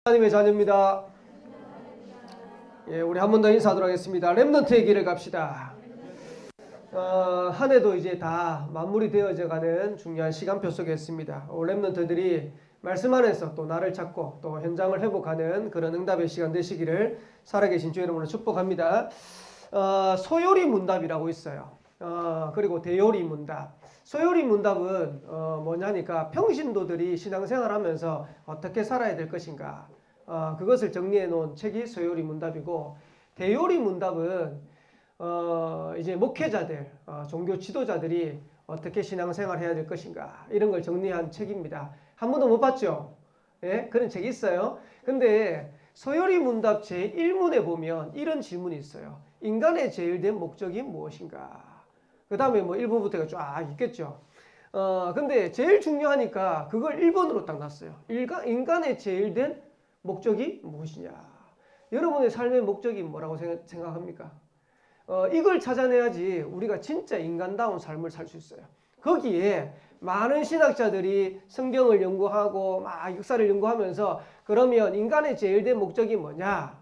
하나님의 자녀입니다. 예, 우리 한 번 더 인사하도록 하겠습니다. 렘넌트의 길을 갑시다. 한 해도 이제 다 마무리 되어져 가는 중요한 시간표 속에 있습니다. 렘넌트들이 말씀 안에서 또 나를 찾고 또 현장을 회복하는 그런 응답의 시간 되시기를 살아계신 주 여러분을 축복합니다. 소요리 문답이라고 있어요. 그리고 대요리 문답. 소요리 문답은 뭐냐니까 평신도들이 신앙생활 하면서 어떻게 살아야 될 것인가, 그것을 정리해 놓은 책이 소요리 문답이고, 대요리 문답은 이제 목회자들, 종교 지도자들이 어떻게 신앙생활 해야 될 것인가, 이런 걸 정리한 책입니다. 한 번도 못 봤죠? 예? 그런 책이 있어요. 근데 소요리 문답 제1문에 보면 이런 질문이 있어요. 인간의 제일된 목적이 무엇인가? 그 다음에 뭐 1번부터가 쫙 있겠죠. 근데 제일 중요하니까 그걸 1번으로 딱 놨어요. 인간의 제일된 목적이 무엇이냐? 여러분의 삶의 목적이 뭐라고 생각합니까? 이걸 찾아내야지 우리가 진짜 인간다운 삶을 살 수 있어요. 거기에 많은 신학자들이 성경을 연구하고 막 역사를 연구하면서 그러면 인간의 제일된 목적이 뭐냐?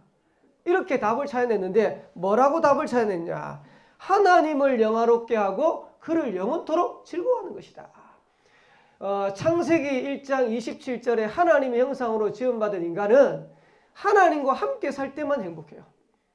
이렇게 답을 찾아냈는데 뭐라고 답을 찾아냈냐? 하나님을 영화롭게 하고 그를 영원토록 즐거워하는 것이다. 창세기 1장 27절에 하나님의 형상으로 지음받은 인간은 하나님과 함께 살 때만 행복해요.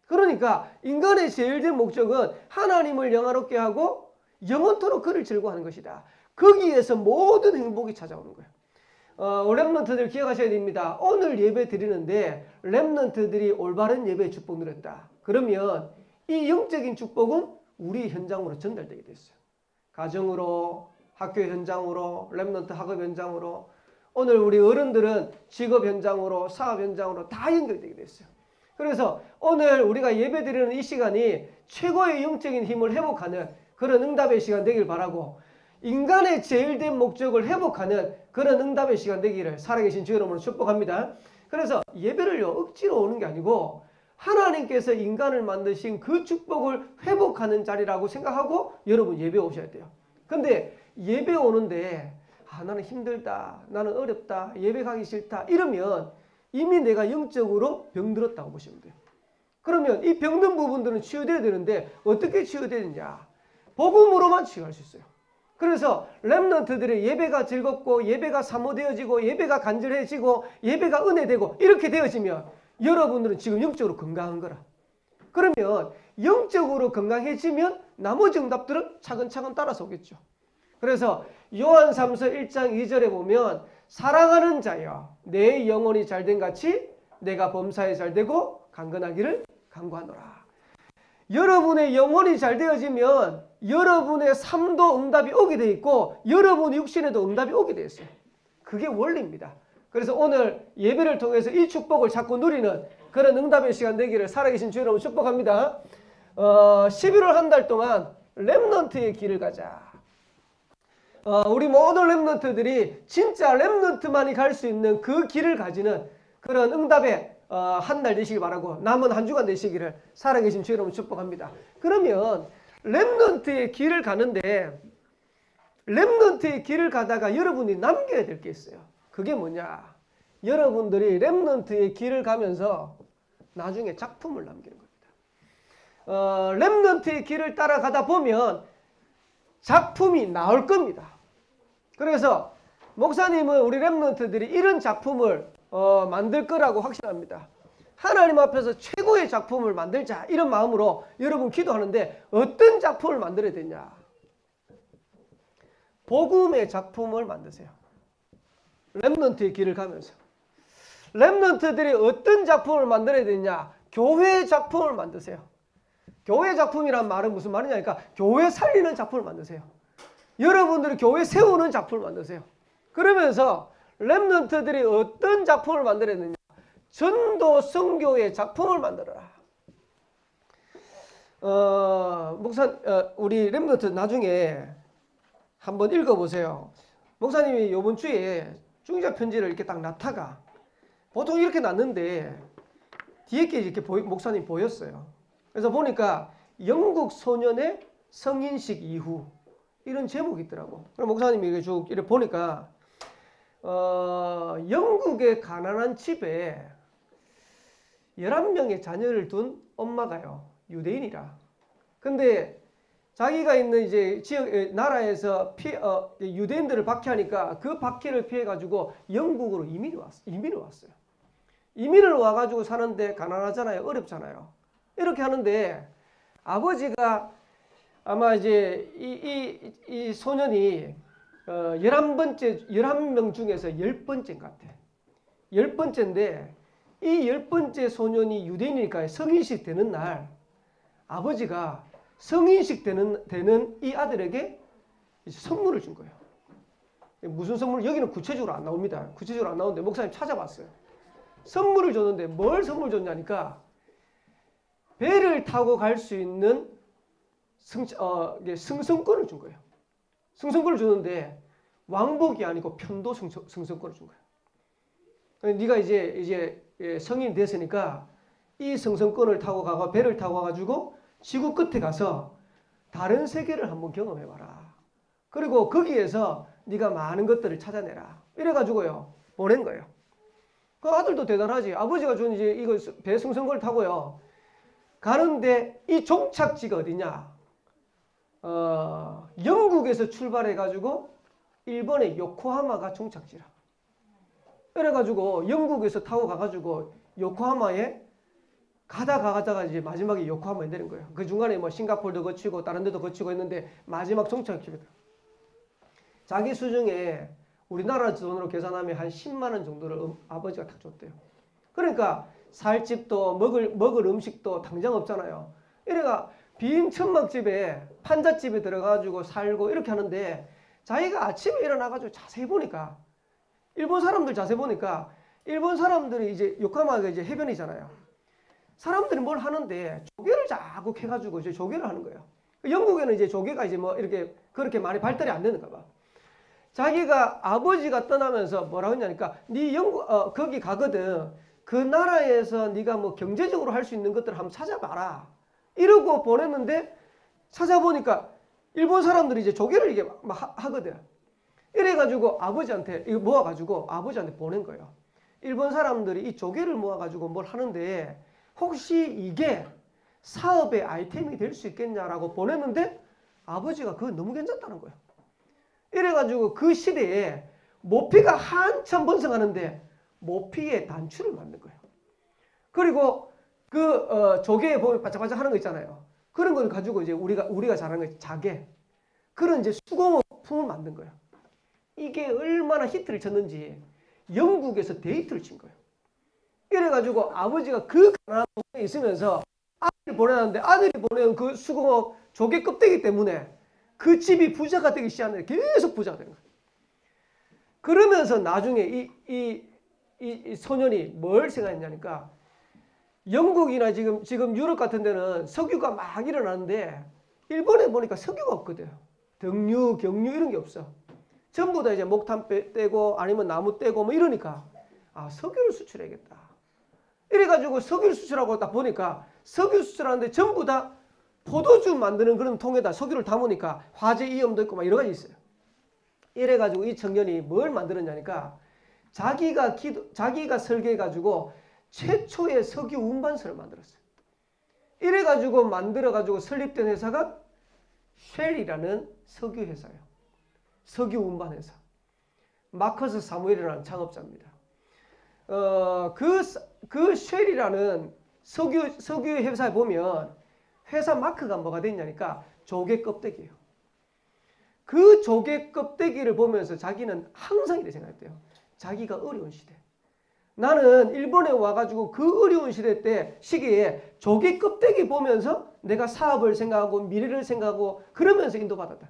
그러니까 인간의 제일된 목적은 하나님을 영화롭게 하고 영원토록 그를 즐거워하는 것이다. 거기에서 모든 행복이 찾아오는 거예요. 렘넌트들 기억하셔야 됩니다. 오늘 예배 드리는데 렘넌트들이 올바른 예배의 축복 누렸다. 그러면 이 영적인 축복은 우리 현장으로 전달되게 됐어요. 가정으로, 학교 현장으로, 렘넌트 학업 현장으로, 오늘 우리 어른들은 직업 현장으로, 사업 현장으로 다 연결되게 됐어요. 그래서 오늘 우리가 예배 드리는 이 시간이 최고의 영적인 힘을 회복하는 그런 응답의 시간 되길 바라고, 인간의 제일된 목적을 회복하는 그런 응답의 시간 되기를 살아계신 주 여러분을 축복합니다. 그래서 예배를요 억지로 오는 게 아니고 하나님께서 인간을 만드신 그 축복을 회복하는 자리라고 생각하고 여러분 예배 오셔야 돼요. 근데 예배 오는데 나는 힘들다, 나는 어렵다, 예배 가기 싫다 이러면 이미 내가 영적으로 병들었다고 보시면 돼요. 그러면 이 병든 부분들은 치유되어야 되는데 어떻게 치유되느냐? 복음으로만 치유할 수 있어요. 그래서 렘넌트들의 예배가 즐겁고 예배가 사모되어지고 예배가 간절해지고 예배가 은혜되고 이렇게 되어지면 여러분들은 지금 영적으로 건강한 거라. 그러면 영적으로 건강해지면 나머지 응답들은 차근차근 따라서 오겠죠. 그래서 요한 3서 1장 2절에 보면 사랑하는 자여 내 영혼이 잘된 같이 내가 범사에 잘되고 강건하기를 간구하노라. 여러분의 영혼이 잘 되어지면 여러분의 삶도 응답이 오게 돼 있고 여러분의 육신에도 응답이 오게 돼 있어요. 그게 원리입니다. 그래서 오늘 예배를 통해서 이 축복을 자꾸 누리는 그런 응답의 시간 되기를 살아계신 주 여러분 축복합니다. 11월 한 달 동안 렘넌트의 길을 가자. 우리 모든 렘넌트들이 진짜 렘넌트만이 갈 수 있는 그 길을 가지는 그런 응답의 한 달 되시길 바라고 남은 한 주간 되시기를 살아계신 주 여러분 축복합니다. 그러면 렘넌트의 길을 가는데 렘넌트의 길을 가다가 여러분이 남겨야 될 게 있어요. 그게 뭐냐? 여러분들이 렘넌트의 길을 가면서 나중에 작품을 남기는 겁니다. 렘넌트의 길을 따라가다 보면 작품이 나올 겁니다. 그래서 목사님은 우리 렘넌트들이 이런 작품을 만들 거라고 확신합니다. 하나님 앞에서 최고의 작품을 만들자 이런 마음으로 여러분 기도하는데 어떤 작품을 만들어야 되냐? 복음의 작품을 만드세요. 렘넌트의 길을 가면서. 렘넌트들이 어떤 작품을 만들어야 되냐? 교회의 작품을 만드세요. 교회 작품이란 말은 무슨 말이냐니까 교회 살리는 작품을 만드세요. 여러분들이 교회 세우는 작품을 만드세요. 그러면서 렘넌트들이 어떤 작품을 만들어야 되냐? 전도 선교의 작품을 만들어라. 우리 렘넌트 나중에 한번 읽어보세요. 목사님이 이번 주에 중자 편지를 이렇게 딱 놨다가 보통 이렇게 놨는데 뒤에 게 이렇게 목사님 보였어요. 그래서 보니까 영국 소년의 성인식 이후 이런 제목이 있더라고. 그럼 목사님이 이렇게 쭉 이렇게 보니까 영국의 가난한 집에 11명의 자녀를 둔 엄마가요. 유대인이라. 근데 자기가 있는 이제 지역 나라에서 유대인들을 박해하니까 그 박해를 피해 가지고 영국으로 이민을 왔어요. 이민을 와 가지고 사는데 가난하잖아요. 어렵잖아요. 이렇게 하는데 아버지가 아마 이제 이 소년이 11명 중에서 10번째인 것 같아. 10번째인데 이 10번째 소년이 유대인이니까 성인식 되는 날 아버지가 성인식 되는 이 아들에게 선물을 준 거예요. 무슨 선물? 여기는 구체적으로 안 나옵니다. 구체적으로 안 나오는데 목사님 찾아봤어요. 선물을 줬는데 뭘 선물 줬냐니까 배를 타고 갈 수 있는 승선권을 준 거예요. 승선권을 줬는데 왕복이 아니고 편도 승선권을 준 거예요. 네가 이제 성인 됐으니까 이 승선권을 타고 가고 배를 타고 가가지고 지구 끝에 가서 다른 세계를 한번 경험해봐라. 그리고 거기에서 네가 많은 것들을 찾아내라. 이래가지고요 보낸 거예요. 그 아들도 대단하지. 아버지가 준 이제 이거 배 승선권을 타고요 가는데 이 종착지가 어디냐? 영국에서 출발해가지고 일본의 요코하마가 종착지라. 그래가지고 영국에서 타고 가가지고 요코하마에 가다가 이제 마지막에 요코하마에 내린 거예요. 그 중간에 뭐 싱가포르도 거치고 다른 데도 거치고 했는데 마지막 종착지입니다. 자기 수중에 우리나라 돈으로 계산하면 한 10만 원 정도를 아버지가 딱 줬대요. 그러니까 살 집도 먹을 음식도 당장 없잖아요. 이래가 빈 천막집에 판잣집에 들어가지고 살고 이렇게 하는데 자기가 아침에 일어나가지고 자세히 보니까 일본 사람들 자세히 보니까 일본 사람들이 이제 요코하마가 이제 해변이잖아요. 사람들이 뭘 하는데 조개를 자꾸 캐가지고 이제 조개를 하는 거예요. 영국에는 이제 조개가 이제 뭐 이렇게 그렇게 많이 발달이 안 되는가 봐. 자기가 아버지가 떠나면서 뭐라고 했냐니까 네 거기 가거든. 그 나라에서 네가 뭐 경제적으로 할 수 있는 것들을 한번 찾아봐라. 이러고 보냈는데 찾아보니까 일본 사람들이 이제 조개를 이게 막 하거든. 이래가지고 아버지한테 이거 모아가지고 아버지한테 보낸 거예요. 일본 사람들이 이 조개를 모아가지고 뭘 하는데 혹시 이게 사업의 아이템이 될 수 있겠냐라고 보냈는데 아버지가 그거 너무 괜찮다는 거예요. 이래가지고 그 시대에 모피가 한참 번성하는데 모피의 단추를 만든 거예요. 그리고 그 조개에 보면 바짝바짝 하는 거 있잖아요. 그런 걸 가지고 이제 우리가 잘 하는 거 자개. 그런 이제 수공업품을 만든 거예요. 이게 얼마나 히트를 쳤는지 영국에서 데이트를 친 거예요. 이래가지고 아버지가 그 가난한 동네에 있으면서 아들을 보내놨는데 아들이 보내온 그 수공업 조개 껍데기 때문에 그 집이 부자가 되기 시작하는데 계속 부자가 되는 거예요. 그러면서 나중에 이 소년이 뭘 생각했냐니까 영국이나 지금 유럽 같은 데는 석유가 막 일어나는데 일본에 보니까 석유가 없거든. 등유, 경유 이런 게 없어. 전부 다 이제 목탄 떼고 아니면 나무 떼고 뭐 이러니까 아 석유를 수출해야겠다. 이래가지고 석유를 수출하고 딱 보니까 석유 수출하는데 전부 다 포도주 만드는 그런 통에다 석유를 담으니까 화재 위험도 있고 막 여러 가지 있어요. 이래가지고 이 청년이 뭘 만들었냐니까 자기가 설계해가지고 최초의 석유 운반선을 만들었어요. 이래가지고 만들어가지고 설립된 회사가 쉘이라는 석유 회사예요. 석유 운반 회사. 마커스 사무엘이라는 창업자입니다. 그 쉘이라는 석유 회사에 보면 회사 마크가 뭐가 됐냐니까 조개 껍데기예요. 그 조개 껍데기를 보면서 자기는 항상 이렇게 생각했대요. 자기가 어려운 시대. 나는 일본에 와가지고 그 어려운 시기에 조개 껍데기 보면서 내가 사업을 생각하고 미래를 생각하고 그러면서 인도받았다.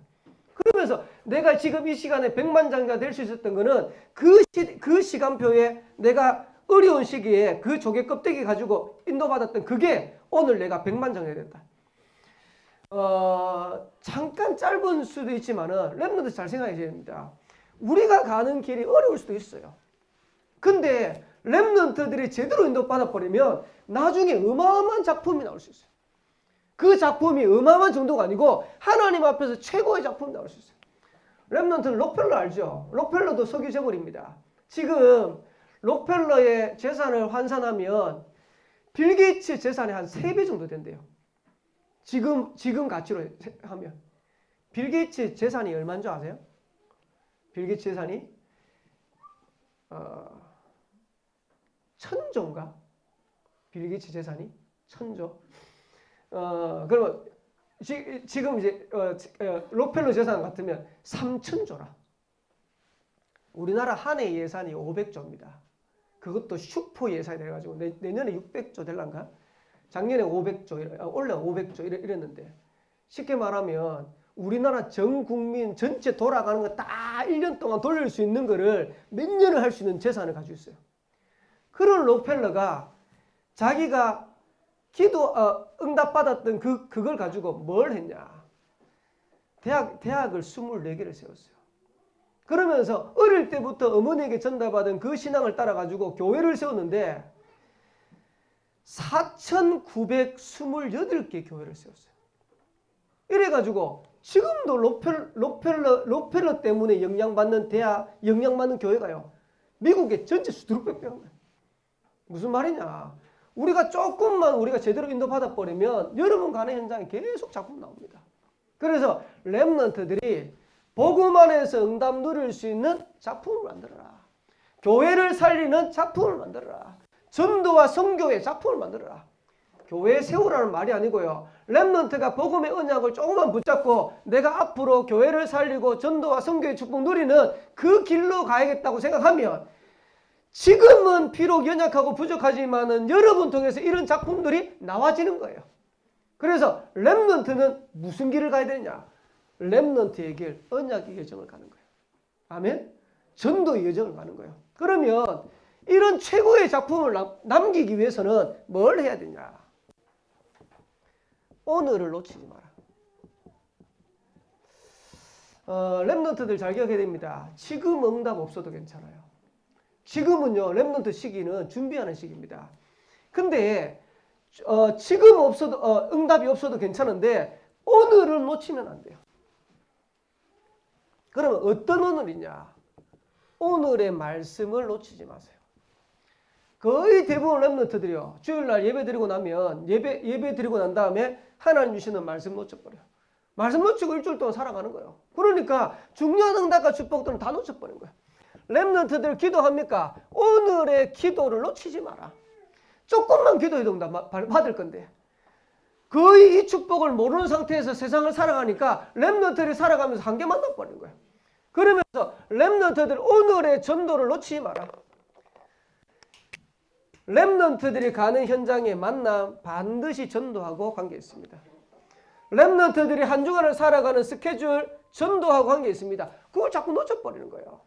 그러면서 내가 지금 이 시간에 백만장자가 될 수 있었던 거는 그 시간표에 내가 어려운 시기에 그 조개 껍데기 가지고 인도받았던 그게 오늘 내가 백만장자가 됐다. 잠깐 짧은 수도 있지만은 랩런트 잘 생각해야 됩니다. 우리가 가는 길이 어려울 수도 있어요. 근데 랩런트들이 제대로 인도받아 버리면 나중에 어마어마한 작품이 나올 수 있어요. 그 작품이 어마어마한 정도가 아니고 하나님 앞에서 최고의 작품이 나올 수 있어요. 랩런트는 록펠러 알죠? 록펠러도 석유 재벌입니다. 지금 록펠러의 재산을 환산하면 빌 게이츠 재산이 한 3배 정도 된대요. 지금 가치로 하면. 빌 게이츠 재산이 얼마인 줄 아세요? 빌 게이츠 재산이 1000조인가? 빌 게이츠 재산이 1000조. 그러면 지금 이제 록펠러 재산 같으면 3000조라. 우리나라 한 해 예산이 500조입니다. 그것도 슈퍼 예산이 돼가지고 내년에 600조 될란가? 작년에 500조, 올해 500조 이랬는데, 쉽게 말하면 우리나라 전 국민 전체 돌아가는 거 다 1년 동안 돌릴 수 있는 거를 몇 년을 할 수 있는 재산을 가지고 있어요. 그런 록펠러가 자기가 응답받았던 그걸 가지고 뭘 했냐? 대학을 24개를 세웠어요. 그러면서 어릴 때부터 어머니에게 전달받은 그 신앙을 따라가지고 교회를 세웠는데 4,928개 교회를 세웠어요. 이래가지고 지금도 록펠러 때문에 영향받는 영향받는 교회가요. 미국의 전체 수두룩 빽빽한 거예요. 무슨 말이냐? 우리가 조금만 우리가 제대로 인도받아버리면 여러분 가는 현장에 계속 작품 나옵니다. 그래서 렘넌트들이 복음 안에서 응답 누릴 수 있는 작품을 만들어라. 교회를 살리는 작품을 만들어라. 전도와 선교의 작품을 만들어라. 교회에 세우라는 말이 아니고요. 렘넌트가 복음의 언약을 조금만 붙잡고 내가 앞으로 교회를 살리고 전도와 선교의 축복 누리는 그 길로 가야겠다고 생각하면 지금은 비록 연약하고 부족하지만은 여러분 통해서 이런 작품들이 나와지는 거예요. 그래서 렘넌트는 무슨 길을 가야 되느냐? 렘넌트의 길, 언약의 여정을 가는 거예요. 아멘? 전도의 여정을 가는 거예요. 그러면 이런 최고의 작품을 남기기 위해서는 뭘 해야 되냐? 오늘을 놓치지 마라. 렘넌트들 잘 기억해야 됩니다. 지금 응답 없어도 괜찮아요. 지금은요, 렘넌트 시기는 준비하는 시기입니다. 근데 지금 없어도 응답이 없어도 괜찮은데 오늘을 놓치면 안 돼요. 그러면 어떤 오늘이냐? 오늘의 말씀을 놓치지 마세요. 거의 대부분 렘넌트들이요, 주일날 예배 드리고 나면 예배 드리고 난 다음에 하나님 주시는 말씀 놓쳐버려요. 말씀 놓치고 일주일 동안 살아가는 거예요. 그러니까 중요한 응답과 축복들은 다 놓쳐버린 거예요. 렘넌트들 기도합니까? 오늘의 기도를 놓치지 마라. 조금만 기도해도 응답 받을 건데 거의 이 축복을 모르는 상태에서 세상을 살아가니까 렘넌트들이 살아가면서 한계 만나버리는 거예요. 그러면서 렘넌트들 오늘의 전도를 놓치지 마라. 렘넌트들이 가는 현장의 만남 반드시 전도하고 관계 있습니다. 렘넌트들이 한 주간을 살아가는 스케줄 전도하고 관계 있습니다. 그걸 자꾸 놓쳐버리는 거예요.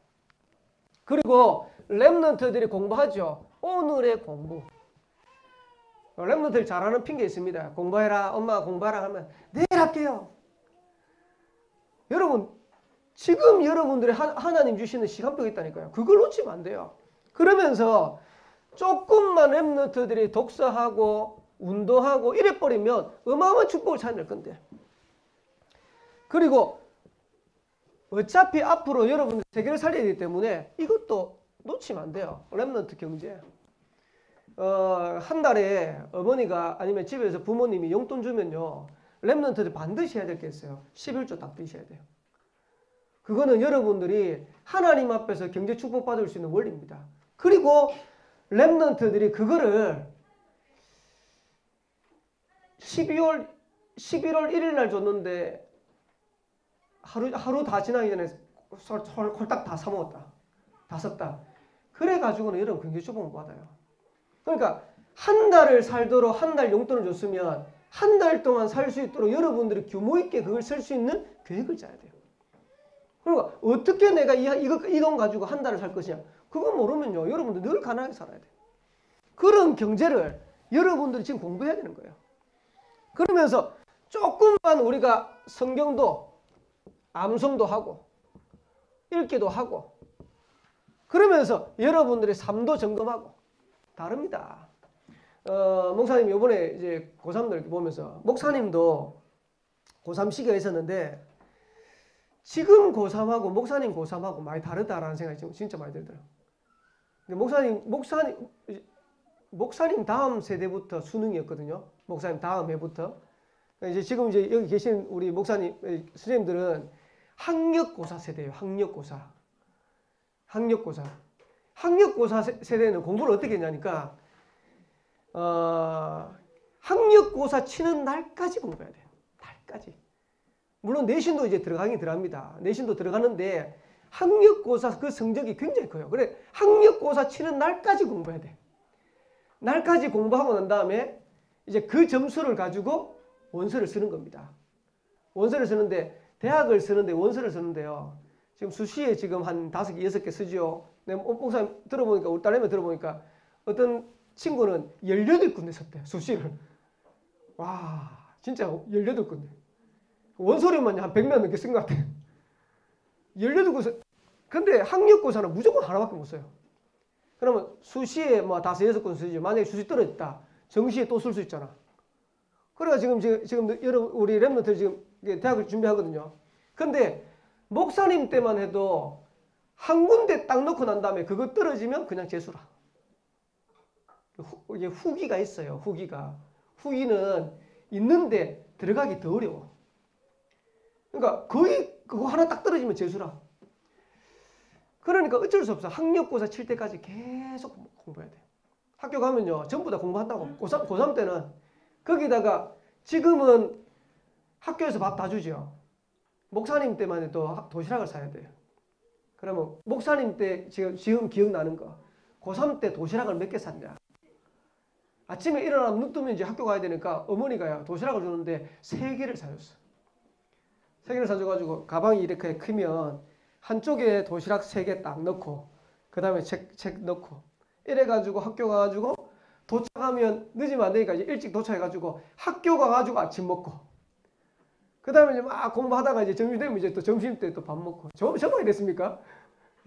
그리고 렘넌트들이 공부하죠. 오늘의 공부. 렘넌트들 잘하는 핑계 있습니다. 공부해라. 엄마가 공부하라 하면 내일 할게요. 여러분 지금 여러분들이 하나님 주시는 시간표가 있다니까요. 그걸 놓치면 안 돼요. 그러면서 조금만 렘넌트들이 독서하고 운동하고 이래버리면 어마어마한 축복을 찾아낼 건데. 그리고 어차피 앞으로 여러분들 세계를 살려야 되기 때문에 이것도 놓치면 안 돼요. 렘넌트 경제. 한 달에 어머니가 아니면 집에서 부모님이 용돈 주면요, 렘넌트들 반드시 해야 될 게 있어요. 11조 딱 드셔야 돼요. 그거는 여러분들이 하나님 앞에서 경제 축복받을 수 있는 원리입니다. 그리고 렘넌트들이 그거를 11월 1일 날 줬는데 하루 다 지나기 전에 홀딱 다 사먹었다. 다 썼다. 그래가지고는 여러분 경제 축복 못 받아요. 그러니까 한 달을 살도록 한 달 용돈을 줬으면 한 달 동안 살 수 있도록 여러분들이 규모 있게 그걸 쓸 수 있는 계획을 짜야 돼요. 그러니까 어떻게 내가 이 돈 가지고 한 달을 살 것이냐. 그거 모르면요, 여러분들 늘 가난하게 살아야 돼요. 그런 경제를 여러분들이 지금 공부해야 되는 거예요. 그러면서 조금만 우리가 성경도 암송도 하고 읽기도 하고 그러면서 여러분들의 삶도 점검하고 다릅니다. 목사님 이번에 이제 고3들 보면서 목사님도 고3 시기가 있었는데 지금 고3하고 목사님 고3하고 많이 다르다라는 생각이 지금 진짜 많이 들더라고요. 목사님 목사님 다음 세대부터 수능이었거든요. 목사님 다음 해부터. 이제 지금 이제 여기 계신 우리 목사님, 선생님들은 학력고사 세대예요. 학력고사. 학력고사. 학력고사 세대는 공부를 어떻게 했냐니까, 학력고사 치는 날까지 공부해야 돼요. 날까지. 물론 내신도 이제 들어가긴 들어갑니다. 내신도 들어가는데 학력고사 그 성적이 굉장히 커요. 그래, 학력고사 치는 날까지 공부해야 돼. 날까지 공부하고 난 다음에 이제 그 점수를 가지고 원서를 쓰는 겁니다. 원서를 쓰는데, 대학을 쓰는데 원서를 쓰는데요. 지금 수시에 지금 한 5개, 6개 쓰죠. 내가 목사님 들어보니까, 우리 딸내미 들어보니까 어떤 친구는 18군데 썼대요. 수시를. 와, 진짜 18군데. 원서료만 한 100명 넘게 쓴 것 같아요. 18군데. 근데 학력고사는 무조건 하나밖에 못 써요. 그러면 수시에 뭐 5, 6군 쓰죠. 만약에 수시 떨어졌다. 정시에 또 쓸 수 있잖아. 그래가 지금 여러분, 우리 랩런트 지금 대학을 준비하거든요. 근데 목사님 때만 해도 한 군데 딱 넣고 난 다음에 그거 떨어지면 그냥 재수라. 이게 후기가 있어요. 후기가. 후기는 있는데 들어가기 더 어려워. 그러니까 거의 그거 하나 딱 떨어지면 재수라. 그러니까 어쩔 수 없어. 학력고사 칠 때까지 계속 공부해야 돼. 학교 가면요, 전부 다 공부한다고. 고3 때는. 거기다가 지금은 학교에서 밥 다 주죠. 목사님 때만 해도 도시락을 사야 돼요. 그러면 목사님 때 지금 기억나는 거. 고3 때 도시락을 몇 개 샀냐. 아침에 일어나면 눈 뜨면 이제 학교 가야 되니까 어머니가요, 도시락을 주는데 3개를 사줬어. 3개를 사줘가지고 가방이 이렇게 크면 한쪽에 도시락 3개 딱 넣고, 그 다음에 책 넣고, 이래가지고 학교 가가지고 도착하면 늦으면 안 되니까 이제 일찍 도착해가지고 학교 가가지고 아침 먹고, 그 다음에 이제 막 공부하다가 이제 점심 되면 이제 또 점심 때 또 밥 먹고. 저만 이랬습니까?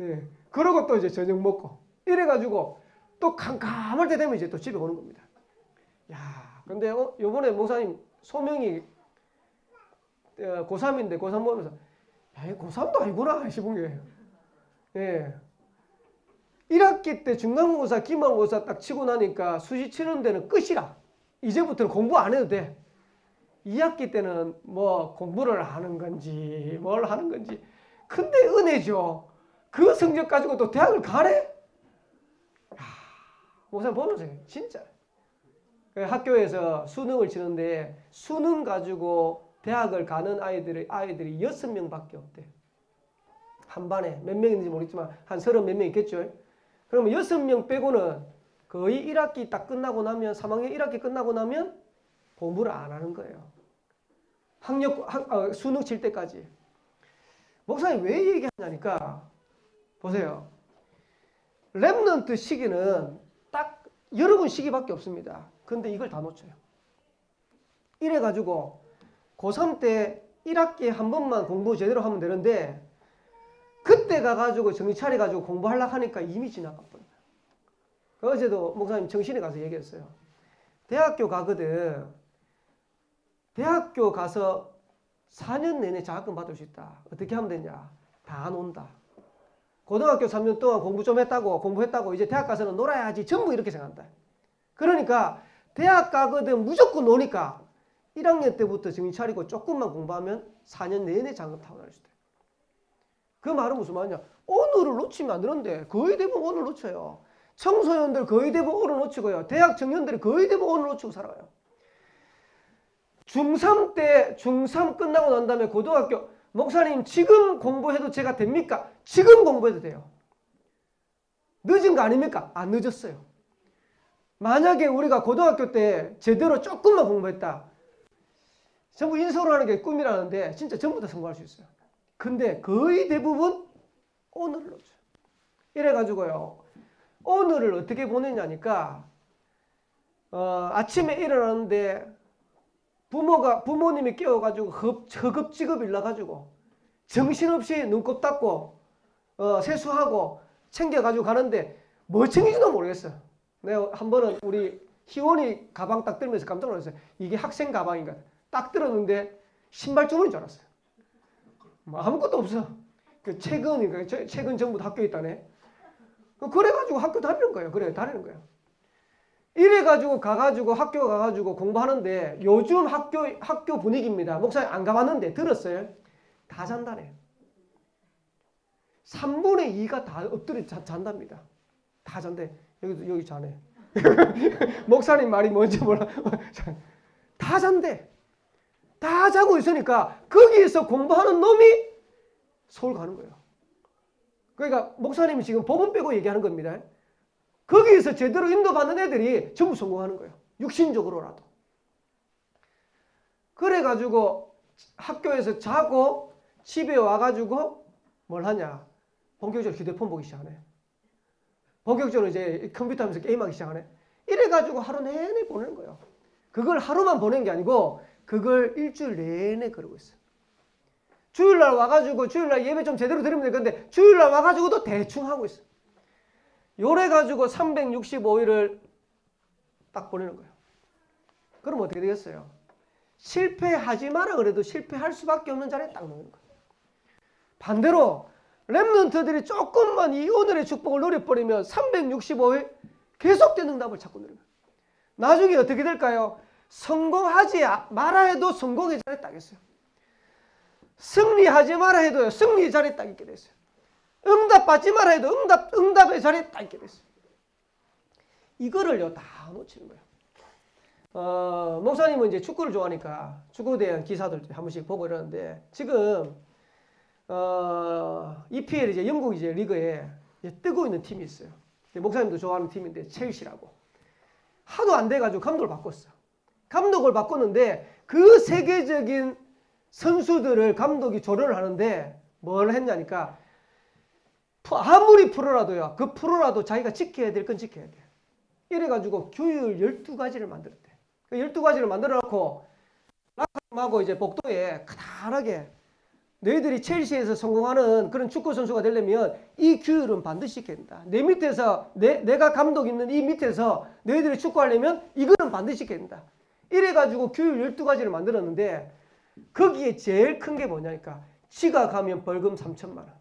예. 그러고 또 이제 저녁 먹고. 이래가지고 또 캄캄할 때 되면 이제 또 집에 오는 겁니다. 야, 근데 요번에 목사님 소명이 고3인데 고3 보면서, 야, 고3도 아니구나 싶은 게. 예. 1학기 때 중간고사, 기말고사 딱 치고 나니까 수시 치는 데는 끝이라. 이제부터는 공부 안 해도 돼. 2학기 때는 뭐 공부를 하는 건지 뭘 하는 건지. 근데 은혜죠. 그 성적 가지고 또 대학을 가래? 목사님 보면서 진짜. 학교에서 수능을 치는데 수능 가지고 대학을 가는 아이들이 6명밖에 없대. 한 반에 몇 명인지 모르겠지만 한 30 몇 명 있겠죠. 그러면 6명 빼고는 거의 1학기 딱 끝나고 나면, 3학년 1학기 끝나고 나면 공부를 안 하는 거예요. 수능 칠 때까지. 목사님 왜 얘기하냐니까, 보세요. 랩런트 시기는 딱 여러분 시기밖에 없습니다. 근데 이걸 다 놓쳐요. 이래가지고 고3 때 1학기에 한 번만 공부 제대로 하면 되는데, 그때 가가지고 정신 차려가지고 공부하려고 하니까 이미 지나갔거든요. 어제도 목사님 정신에 가서 얘기했어요. 대학교 가거든. 대학교 가서 4년 내내 장학금 받을 수 있다. 어떻게 하면 되냐? 다 논다. 고등학교 3년 동안 공부 좀 했다고, 공부했다고, 이제 대학 가서는 놀아야지. 전부 이렇게 생각한다. 그러니까 대학 가거든 무조건 노니까 1학년 때부터 정신 차리고 조금만 공부하면 4년 내내 장학금 타고 다닐 수 있다. 그 말은 무슨 말이냐? 오늘을 놓치면 안 되는데 거의 대부분 오늘 놓쳐요. 청소년들 거의 대부분 오늘 놓치고요. 대학 청년들이 거의 대부분 오늘 놓치고 살아요. 중3 때, 중3 끝나고 난 다음에 고등학교, 목사님 지금 공부해도 제가 됩니까? 지금 공부해도 돼요. 늦은 거 아닙니까? 안 늦었어요. 만약에 우리가 고등학교 때 제대로 조금만 공부했다. 전부 인서울 하는 게 꿈이라는데 진짜 전부 다 성공할 수 있어요. 근데 거의 대부분 오늘을 놓쳐요. 이래가지고요. 오늘을 어떻게 보내냐니까, 아침에 일어나는데 부모님이 깨워가지고 허겁지겁 일러가지고 정신없이 눈곱 닫고 세수하고 챙겨가지고 가는데 뭐 챙기지도 모르겠어요. 내가 한 번은 우리 희원이 가방 딱 들면서 깜짝 놀랐어요. 이게 학생 가방인가. 딱 들었는데 신발 주머니인 줄 알았어요. 뭐 아무것도 없어. 그 책은 전부 다 학교에 있다네. 그래가지고 학교 다니는 거예요. 그래, 다니는 거예요. 이래가지고 가가지고 학교 가가지고 공부하는데 요즘 학교 분위기입니다. 목사님 안 가봤는데 들었어요? 다 잔다네. 3분의 2가 다 엎드려 잔답니다. 다 잔대. 여기 자네. 목사님 말이 뭔지 몰라. 다 잔대. 다 자고 있으니까 거기에서 공부하는 놈이 서울 가는 거예요. 그러니까 목사님이 지금 법은 빼고 얘기하는 겁니다. 거기에서 제대로 인도받는 애들이 전부 성공하는 거예요. 육신적으로라도. 그래가지고 학교에서 자고 집에 와가지고 뭘 하냐. 본격적으로 휴대폰 보기 시작하네. 본격적으로 이제 컴퓨터 하면서 게임하기 시작하네. 이래가지고 하루 내내 보내는 거예요. 그걸 하루만 보낸 게 아니고 그걸 일주일 내내 그러고 있어요. 주일날 와가지고 주일날 예배 좀 제대로 드리면 될 건데 주일날 와가지고도 대충 하고 있어요. 요래가지고 365일을 딱 보내는 거예요. 그럼 어떻게 되겠어요? 실패하지 마라 그래도 실패할 수밖에 없는 자리에 딱 놓는 거예요. 반대로 렘넌트들이 조금만 이 오늘의 축복을 누려버리면 365일 계속된 응답을 찾고 누리는 거예요. 나중에 어떻게 될까요? 성공하지 마라 해도 성공의 자리에 딱 있어요. 승리하지 마라 해도요, 승리의 자리에 딱 있게 됐어요. 응답받지 마라 해도 응답의 자리에 딱 있게 됐어요. 이거를요, 다 놓치는 거예요. 목사님은 이제 축구를 좋아하니까 축구에 대한 기사들 한 번씩 보고 이러는데, 지금, EPL 이제 영국 이제 리그에 이제 뜨고 있는 팀이 있어요. 목사님도 좋아하는 팀인데, 첼시라고. 하도 안 돼가지고 감독을 바꿨어. 감독을 바꿨는데, 그 세계적인 선수들을 감독이 조련을 하는데, 뭘 했냐니까, 아무리 프로라도요, 그 프로라도 자기가 지켜야 될 건 지켜야 돼. 이래가지고 규율 12가지를 만들었대. 그 12가지를 만들어 놓고, 라카하고 이제 복도에 가난하게, 너희들이 첼시에서 성공하는 그런 축구 선수가 되려면 이 규율은 반드시 지켜야 된다. 내 밑에서, 내가 감독 있는 이 밑에서 너희들이 축구하려면 이거는 반드시 지켜야 된다. 이래가지고 규율 12가지를 만들었는데, 거기에 제일 큰 게 뭐냐니까, 지가 가면 벌금 3천만 원.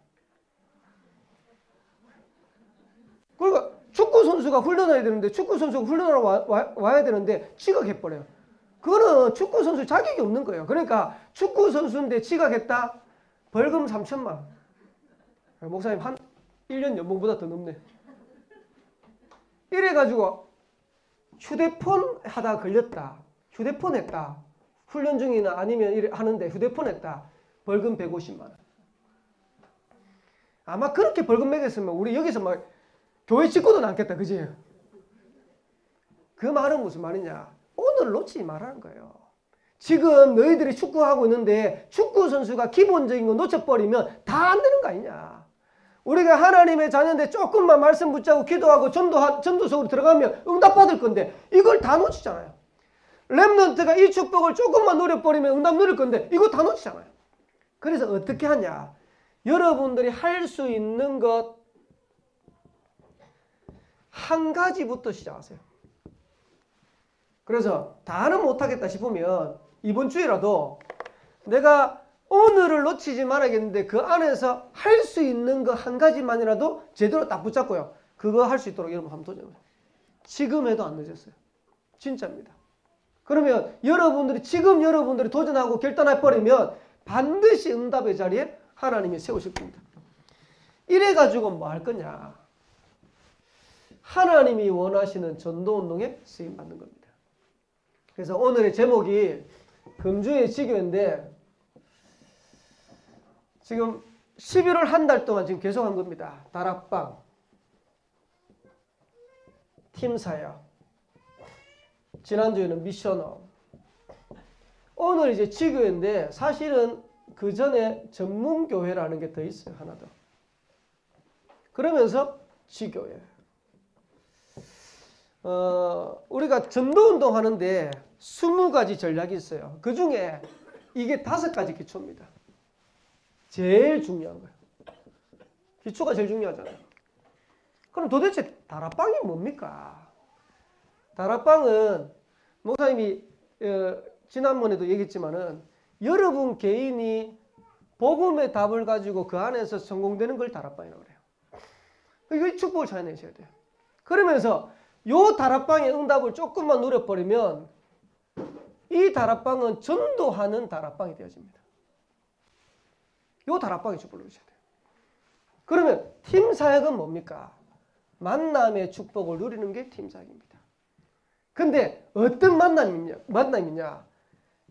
그러니까 축구 선수가 훈련해야 되는데, 축구 선수가 훈련하러 와야 되는데 지각해버려요. 그거는 축구 선수 자격이 없는 거예요. 그러니까 축구 선수인데 지각했다? 벌금 3천만 원. 목사님 한 1년 연봉보다 더 넘네. 이래가지고 휴대폰 하다 걸렸다. 휴대폰 했다. 훈련 중이나 아니면 하는데 휴대폰 했다. 벌금 150만 원. 아마 그렇게 벌금 매겼으면 우리 여기서 막 교회 짓고도 남겠다. 그지? 그 말은 무슨 말이냐. 오늘 놓치지 말라는 거예요. 지금 너희들이 축구하고 있는데 축구 선수가 기본적인 거 놓쳐버리면 다 안 되는 거 아니냐. 우리가 하나님의 자녀인데 조금만 말씀 붙잡고 기도하고 전도 속으로 들어가면 응답받을 건데 이걸 다 놓치잖아요. 렘넌트가 이 축복을 조금만 누려버리면 응답 누릴 건데 이거 다 놓치잖아요. 그래서 어떻게 하냐. 여러분들이 할 수 있는 것 한 가지부터 시작하세요. 그래서 다는 못하겠다 싶으면 이번 주에라도 내가 오늘을 놓치지 말아야겠는데 그 안에서 할 수 있는 거 한 가지만이라도 제대로 딱 붙잡고요. 그거 할 수 있도록 여러분 한번 도전해요. 지금 해도 안 늦었어요. 진짜입니다. 그러면 여러분들이 도전하고 결단해버리면 반드시 응답의 자리에 하나님이 세우실 겁니다. 이래가지고 뭐 할 거냐. 하나님이 원하시는 전도운동에 쓰임받는 겁니다. 그래서 오늘의 제목이 금주의 지교인데 지금 11월 한 달 동안 지금 계속한 겁니다. 다락방, 팀사역, 지난주에는 미셔너, 오늘 이제 지교인데 사실은 그 전에 전문교회라는 게 더 있어요. 하나 더. 그러면서 지교예요. 우리가 전도운동 하는데 20가지 전략이 있어요. 그 중에 이게 5가지 기초입니다. 제일 중요한 거예요. 기초가 제일 중요하잖아요. 그럼 도대체 다락방이 뭡니까? 다락방은 목사님이 지난번에도 얘기했지만은 여러분 개인이 복음의 답을 가지고 그 안에서 성공되는 걸 다락방이라고 그래요. 이거 축복을 찾아내셔야 돼요. 그러면서 요 다락방의 응답을 조금만 누려버리면 이 다락방은 전도하는 다락방이 되어집니다. 요 다락방에 축복을 누리셔야 돼요. 그러면 팀 사역은 뭡니까? 만남의 축복을 누리는 게 팀 사역입니다. 근데 어떤 만남이냐?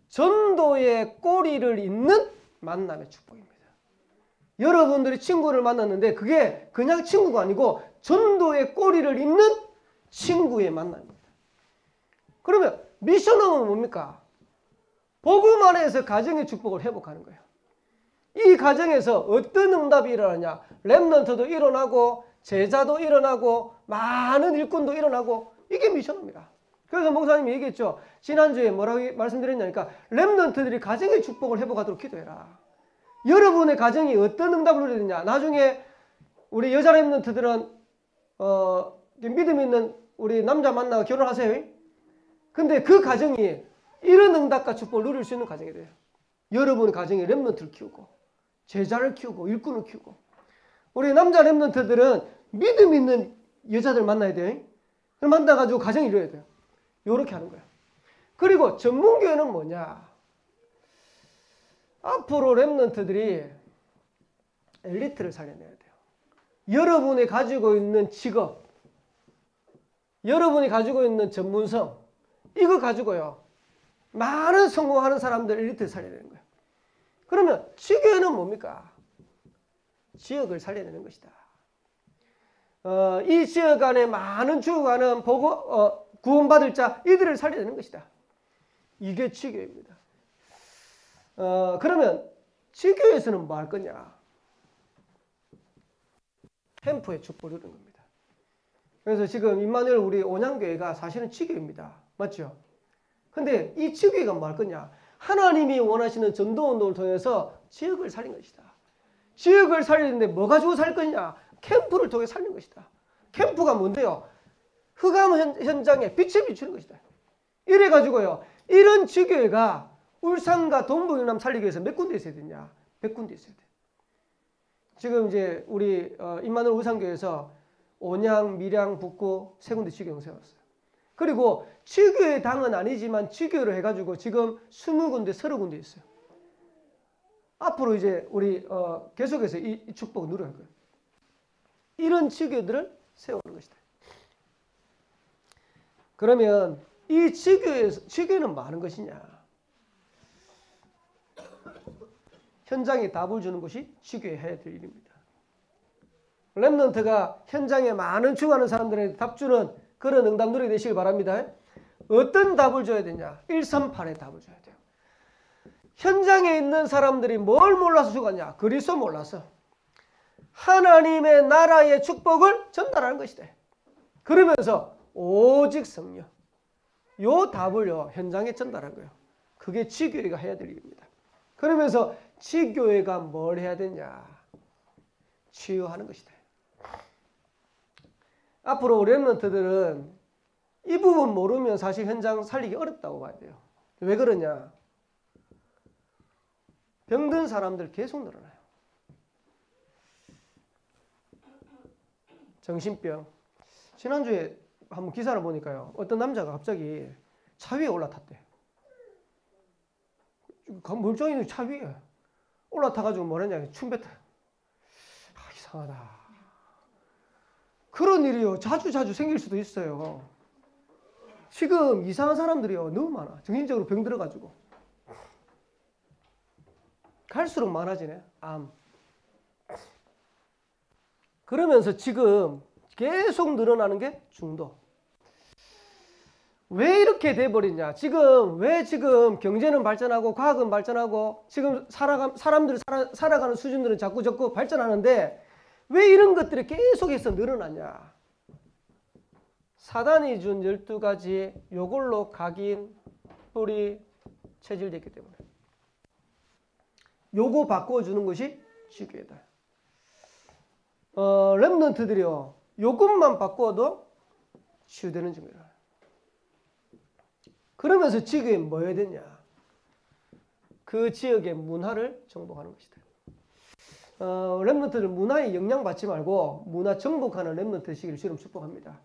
전도의 꼬리를 잇는 만남의 축복입니다. 여러분들이 친구를 만났는데 그게 그냥 친구가 아니고 전도의 꼬리를 잇는 친구의 만남입니다. 그러면 미션홈은 뭡니까? 복음 안에서 가정의 축복을 회복하는 거예요. 이 가정에서 어떤 응답이 일어나냐? 렘넌트도 일어나고 제자도 일어나고 많은 일꾼도 일어나고 이게 미션입니다. 그래서 목사님이 얘기했죠. 지난주에 뭐라고 말씀드렸냐니까 렘넌트들이 가정의 축복을 회복하도록 기도해라. 여러분의 가정이 어떤 응답을 누리느냐. 나중에 우리 여자 렘넌트들은 믿음 있는 우리 남자 만나고 결혼하세요. 근데 그 가정이 이런 응답과 축복을 누릴 수 있는 가정이 돼요. 여러분의 가정이 렘넌트를 키우고 제자를 키우고 일꾼을 키우고 우리 남자 렘넌트들은 믿음 있는 여자들 만나야 돼요. 만나가지고 가정을 이루어야 돼요. 이렇게 하는 거예요. 그리고 전문교회는 뭐냐? 앞으로 렘넌트들이 엘리트를 살려내야 돼요. 여러분이 가지고 있는 직업, 여러분이 가지고 있는 전문성, 이거 가지고요. 많은 성공하는 사람들 엘리트를 살려내는 거예요. 그러면 지교회는 뭡니까? 지역을 살려내는 것이다. 이 지역 안에 많은 죽어가는 구원받을 자 이들을 살려내는 것이다. 이게 지교회입니다. 그러면 지교회에서는 뭐 할 거냐? 캠프의 축복을 누리는 겁니다. 그래서 지금 임마누엘 우리 온양교회가 사실은 지교회입니다. 맞죠? 근데 이 지교회가 뭐 할 거냐? 하나님이 원하시는 전도운동을 통해서 지역을 살린 것이다. 지역을 살리는데 뭐 가지고 살 거냐? 캠프를 통해 살린 것이다. 캠프가 뭔데요? 흑암 현장에 빛을 비추는 것이다. 이래가지고요. 이런 지교회가 울산과 동북영남 살리기 위해서 몇 군데 있어야 되냐? 100군데 있어야 돼. 지금 이제 우리 임마누엘 울산교회에서 온양, 밀양, 북구 세 군데 지교회 세웠어요. 그리고 지교회 당은 아니지만 지교회로 해가지고 지금 20군데, 30군데 있어요. 앞으로 이제 우리 계속해서 이 축복을 누려갈 거예요. 이런 지교회들을 세우는 것이다. 그러면 이 지교회는 뭐 하는 것이냐? 현장에 답을 주는 것이 지교회 해야 될 일입니다. 렘넌트가 현장에 많은 죽어가는 사람들에게 답 주는 그런 응답 누리게 되시길 바랍니다. 어떤 답을 줘야 되냐? 138의 답을 줘야 돼요. 현장에 있는 사람들이 뭘 몰라서 죽었냐? 그리스도 몰라서 하나님의 나라의 축복을 전달하는 것이다. 그러면서 오직 성령, 요 답을요 현장에 전달한 거예요. 그게 지교회가 해야 될 일입니다. 그러면서 지교회가 뭘 해야 되냐? 치유하는 것이다. 앞으로 우리 렘넌트들은 이 부분 모르면 사실 현장 살리기 어렵다고 봐야 돼요. 왜 그러냐? 병든 사람들 계속 늘어나요. 정신병. 지난주에 한번 기사를 보니까요. 어떤 남자가 갑자기 차 위에 올라탔대. 멀쩡히 차 위에 올라타가지고 뭐랬냐. 춤 뱉어. 이상하다. 그런 일이요. 자주 생길 수도 있어요. 지금 이상한 사람들이요. 너무 많아. 정신적으로 병 들어가지고. 갈수록 많아지네. 암. 그러면서 지금 계속 늘어나는 게 중독. 왜 이렇게 돼버리냐? 왜 지금 경제는 발전하고 과학은 발전하고 지금 사람들이 살아가는 수준들은 자꾸 발전하는데 왜 이런 것들이 계속해서 늘어나냐? 사단이 준 12가지 요걸로 각인, 뿌리, 체질됐기 때문에 요거 바꿔주는 것이 지교회다. 렘넌트들이요. 요것만 바꿔도 치유되는 증거예요. 그러면서 지교회에 뭐 해야 되냐? 그 지역의 문화를 정복하는 것이다. 렘넌트들 문화에 영향받지 말고 문화 정복하는 렘넌트 되시기를 주님 축복합니다.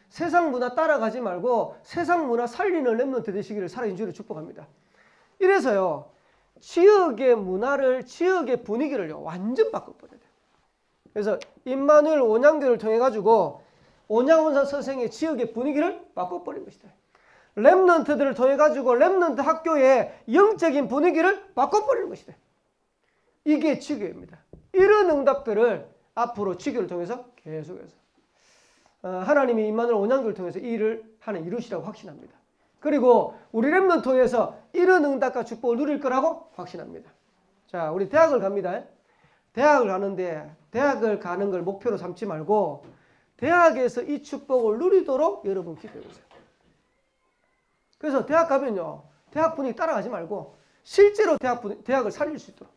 세상 문화 따라가지 말고 세상 문화 살리는 렘넌트 되시기를 살아계신 주로 축복합니다. 이래서요. 지역의 문화를 지역의 분위기를요. 완전 바꿔버려야 돼요. 그래서 임마누엘 온양교를 통해 가지고 온양원산 선생의 지역의 분위기를 바꿔버린 것이다. 렘넌트들을 통해 가지고 렘넌트 학교의 영적인 분위기를 바꿔버리는 것이다. 이게 지교입니다. 이런 응답들을 앞으로 지교를 통해서 계속해서 하나님이 임마누엘 온양교를 통해서 이 일을 하는 이루시라고 확신합니다. 그리고 우리 렘넌트 통해서 이런 응답과 축복을 누릴 거라고 확신합니다. 자, 우리 대학을 갑니다. 대학을 가는데 대학을 가는 걸 목표로 삼지 말고 대학에서 이 축복을 누리도록 여러분 기도해 보세요. 그래서 대학 가면요. 대학 분위기 따라가지 말고 실제로 대학을 살릴 수 있도록.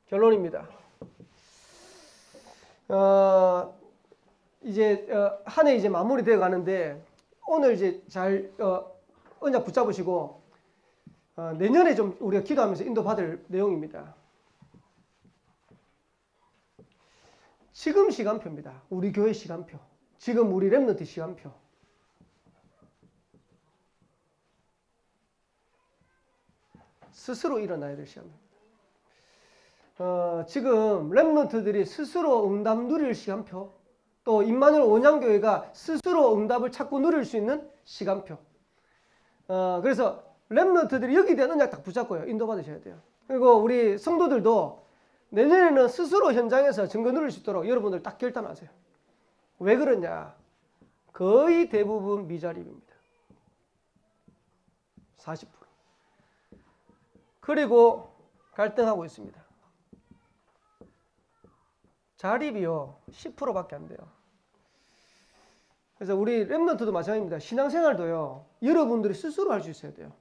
결론입니다. 이제 한 해 이제 마무리되어 가는데 오늘 이제 잘 언약 붙잡으시고 내년에 좀 우리가 기도하면서 인도받을 내용입니다. 지금 시간표입니다. 우리 교회 시간표. 지금 우리 렘넌트 시간표. 스스로 일어나야 될 시간입니다. 지금 렘넌트들이 스스로 응답 누릴 시간표, 또 임마누엘 온양교회가 스스로 응답을 찾고 누릴 수 있는 시간표. 그래서 렘넌트들이 여기에 대한 언약 딱 붙잡고요. 인도받으셔야 돼요. 그리고 우리 성도들도 내년에는 스스로 현장에서 증거 누릴 수 있도록 여러분들 딱 결단하세요. 왜 그러냐? 거의 대부분 미자립입니다. 40%. 그리고 갈등하고 있습니다. 자립이요. 10%밖에 안 돼요. 그래서 우리 렘넌트도 마찬가지입니다. 신앙생활도요. 여러분들이 스스로 할 수 있어야 돼요.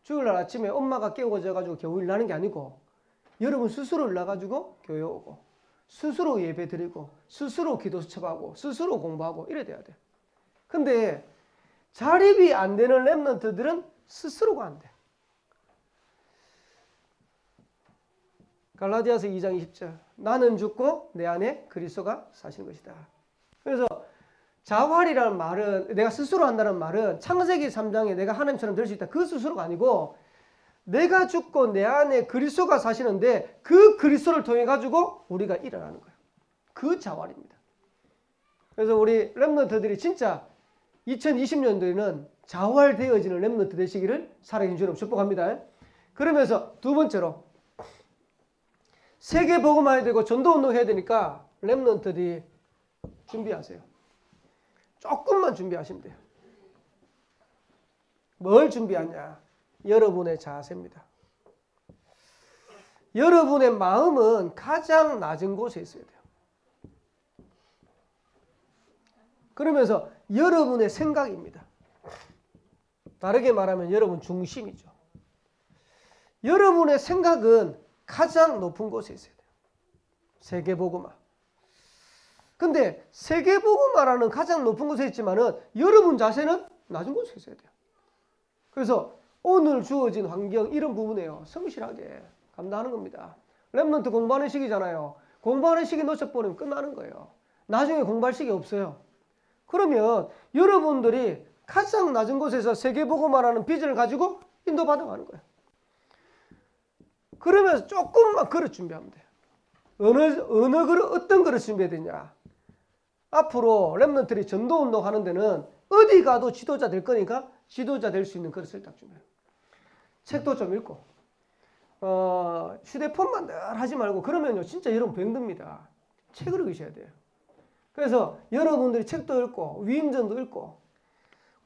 주일날 아침에 엄마가 깨워져가지고 겨우 일나는 게 아니고 여러분 스스로 일나가지고 교회 오고 스스로 예배 드리고 스스로 기도 수첩하고 스스로 공부하고 이래야 돼야 돼요. 근데 자립이 안 되는 렘넌트들은 스스로가 안 돼. 갈라디아서 2장 20절. 나는 죽고 내 안에 그리스도가 사시는 것이다. 그래서 자활이라는 말은 내가 스스로 한다는 말은 창세기 3장에 내가 하나님처럼 될 수 있다. 그 스스로가 아니고 내가 죽고 내 안에 그리스도가 사시는데 그 그리스도를 통해 가지고 우리가 일어나는 거예요. 그 자활입니다. 그래서 우리 렘넌트들이 진짜 2020년도에는 자활되어지는 렘넌트 되시기를 살아계신 주님 축복합니다. 그러면서 두 번째로 세계 복음화해야 되고 전도운동 해야 되니까 렘넌트들이 준비하세요. 조금만 준비하시면 돼요. 뭘 준비하냐? 여러분의 자세입니다. 여러분의 마음은 가장 낮은 곳에 있어야 돼요. 그러면서 여러분의 생각입니다. 다르게 말하면 여러분 중심이죠. 여러분의 생각은 가장 높은 곳에 있어야 돼요. 세계복음화. 근데 세계복음화라는 가장 높은 곳에 있지만은 여러분 자세는 낮은 곳에 있어야 돼요. 그래서 오늘 주어진 환경 이런 부분에요. 성실하게 감당하는 겁니다. 렘넌트 공부하는 시기잖아요. 공부하는 시기 놓쳐버리면 끝나는 거예요. 나중에 공부할 시기 없어요. 그러면 여러분들이 가장 낮은 곳에서 세계복음화라는 비전을 가지고 인도받아가는 거예요. 그러면서 조금만 그릇 준비하면 돼요. 어느 그릇, 어떤 그릇 준비해야 되냐. 앞으로 렘넌트들이 전도운동 하는 데는 어디 가도 지도자 될 거니까 지도자 될 수 있는 그릇을 딱 준비해요. 책도 좀 읽고 휴대폰만 늘 하지 말고 그러면요 진짜 여러분 병듭니다. 책을 읽으셔야 돼요. 그래서 여러분들이 책도 읽고 위임전도 읽고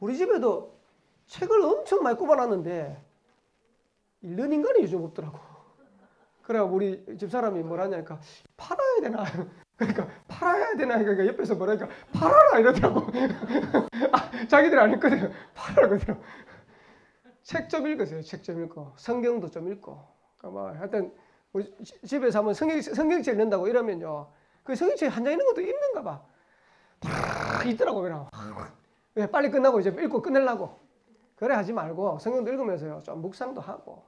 우리 집에도 책을 엄청 많이 꼽아놨는데 읽는 인간이 요즘 없더라고. 그래 우리 집사람이 뭐라냐니까 팔아야 되나 그러니까 팔아야 되나 그러니까 옆에서 뭐라니까 팔아라 이러더라고. 자기들이 안 읽거든요. 팔아라 그러더라고. 책 좀 읽으세요. 책 좀 읽고 성경도 좀 읽고 뭐 하여튼 우리 집에서 한번 성경책 읽는다고 이러면요 그 성경책 한 장 있는 것도 읽는가 봐. 다 있더라고 그냥. 빨리 끝나고 이제 읽고 끝내려고. 그래 하지 말고 성경도 읽으면서요 좀 묵상도 하고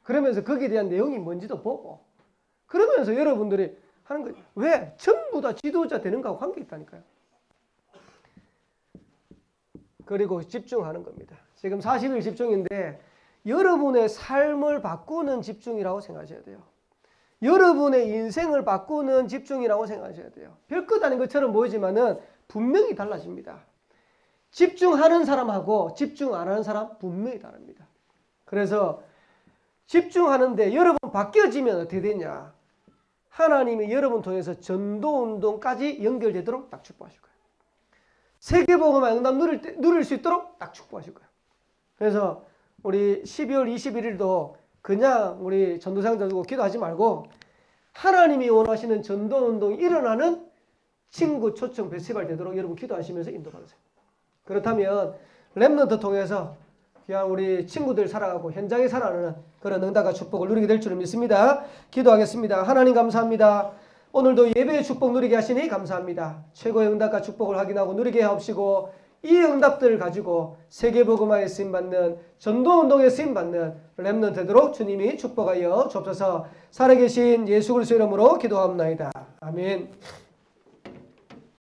그러면서 거기에 대한 내용이 뭔지도 보고 그러면서 여러분들이 하는 거예요. 왜? 전부 다 지도자 되는 거하고 관계 있다니까요. 그리고 집중하는 겁니다. 지금 40일 집중인데 여러분의 삶을 바꾸는 집중이라고 생각하셔야 돼요. 여러분의 인생을 바꾸는 집중이라고 생각하셔야 돼요. 별것 아닌 것처럼 보이지만은 분명히 달라집니다. 집중하는 사람하고 집중 안 하는 사람 분명히 다릅니다. 그래서 집중하는데 여러분 바뀌어지면 어떻게 되냐? 하나님이 여러분 통해서 전도운동까지 연결되도록 딱 축복하실 거예요. 세계복음화 응답 누릴 수 있도록 딱 축복하실 거예요. 그래서 우리 12월 21일도 그냥 우리 전도사역자 두고 기도하지 말고 하나님이 원하시는 전도운동이 일어나는 친구 초청 페스티벌 되도록 여러분 기도하시면서 인도받으세요. 그렇다면 렘넌트 통해서 그냥 우리 친구들 살아가고 현장에 살아가는 그런 응답과 축복을 누리게 될 줄을 믿습니다. 기도하겠습니다. 하나님 감사합니다. 오늘도 예배의 축복 누리게 하시니 감사합니다. 최고의 응답과 축복을 확인하고 누리게 하옵시고 이 응답들을 가지고 세계복음화에 쓰임받는 전도운동에 쓰임받는 렘넌트 되도록 주님이 축복하여 주옵소서. 살아계신 예수 그리스도 이름으로 기도합나이다. 아멘.